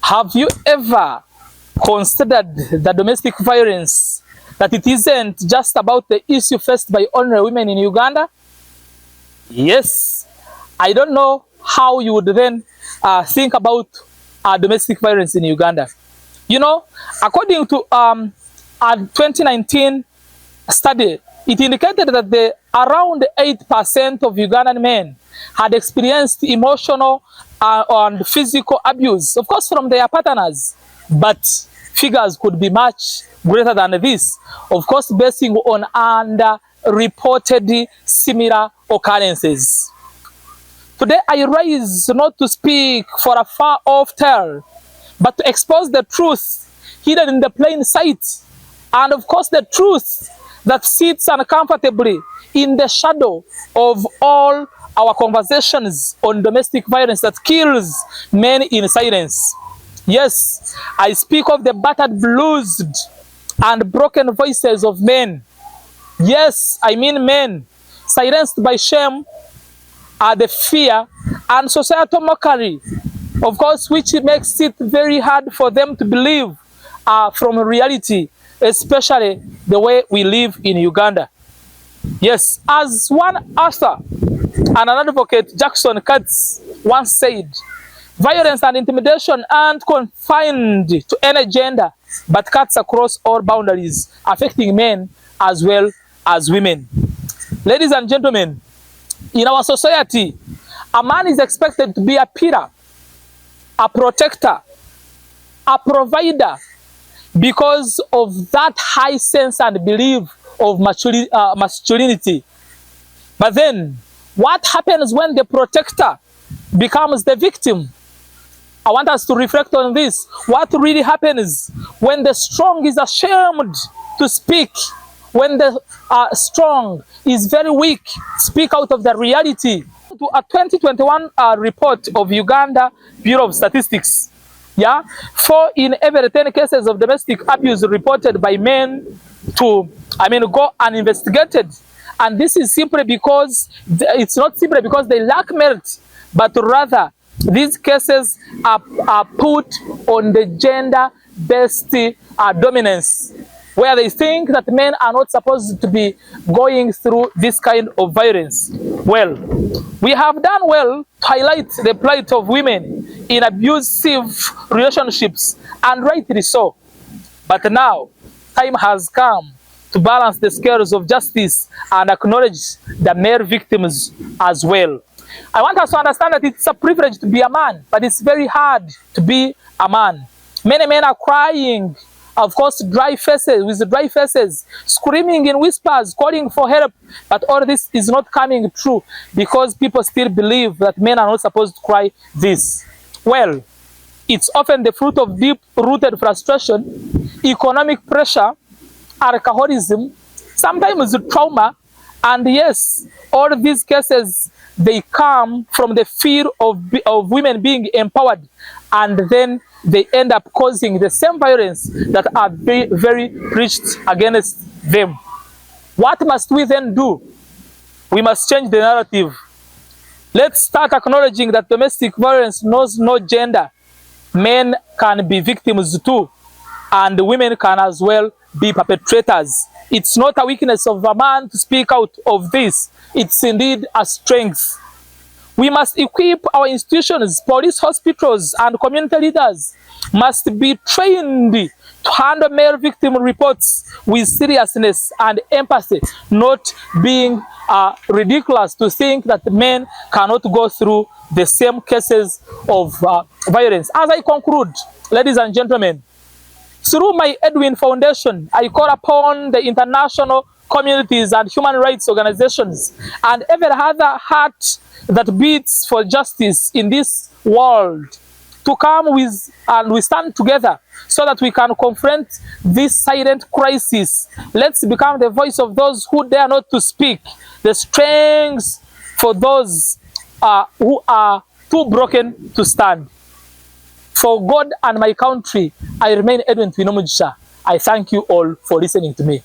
Have you ever considered the domestic violence, that it isn't just about the issue faced by ordinary women in Uganda? Yes, I don't know how you would then think about domestic violence in Uganda. You know, according to a 2019 study, it indicated that around 8% of Ugandan men had experienced emotional and physical abuse, of course, from their partners. But figures could be much greater than this, of course, basing on underreported similar occurrences. Today, I rise not to speak for a far-off tale, but to expose the truth hidden in the plain sight, and of course, the truth that sits uncomfortably in the shadow of all our conversations on domestic violence that kills men in silence. Yes, I speak of the battered, bruised, and broken voices of men. Yes, I mean men, silenced by shame, the fear, and societal mockery, of course, which makes it very hard for them to believe from reality, especially the way we live in Uganda. Yes, as one author and an advocate, Jackson Katz, once said, violence and intimidation aren't confined to any gender, but cuts across all boundaries, affecting men as well as women. Ladies and gentlemen, in our society, a man is expected to be a pillar, a protector, a provider, because of that high sense and belief of masculinity. But then, what happens when the protector becomes the victim? I want us to reflect on this. What really happens when the strong is ashamed to speak? When the strong is very weak, speak out of the reality. To a 2021 report of Uganda Bureau of Statistics, 4 in every 10 cases of domestic abuse reported by men go uninvestigated. And this is simply because, it's not simply because they lack merit, but rather these cases are put on the gender-based dominance, where they think that men are not supposed to be going through this kind of violence. Well, we have done well to highlight the plight of women in abusive relationships, and rightly so. But now, time has come to balance the scales of justice and acknowledge the male victims as well. I want us to understand that it's a privilege to be a man, but it's very hard to be a man. Many men are crying, of course, with dry faces, screaming in whispers, calling for help. But all this is not coming true because people still believe that men are not supposed to cry this. Well, it's often the fruit of deep-rooted frustration, economic pressure, alcoholism, sometimes trauma, and yes, all these cases, they come from the fear of women being empowered, and then they end up causing the same violence that are very preached against them. What must we then do? We must change the narrative. Let's start acknowledging that domestic violence knows no gender. Men can be victims too, and women can as well be perpetrators. It's not a weakness of a man to speak out of this. It's indeed a strength. We must equip our institutions, police, hospitals, and community leaders must be trained to handle male victim reports with seriousness and empathy, not being ridiculous to think that men cannot go through the same cases of violence. As I conclude, ladies and gentlemen, through my Edwin Foundation, I call upon the international communities and human rights organizations and every other heart that beats for justice in this world to come with, and we stand together so that we can confront this silent crisis. Let's become the voice of those who dare not to speak, the strength for those who are too broken to stand. For God and my country, I remain Edwin Twinomugisha. I thank you all for listening to me.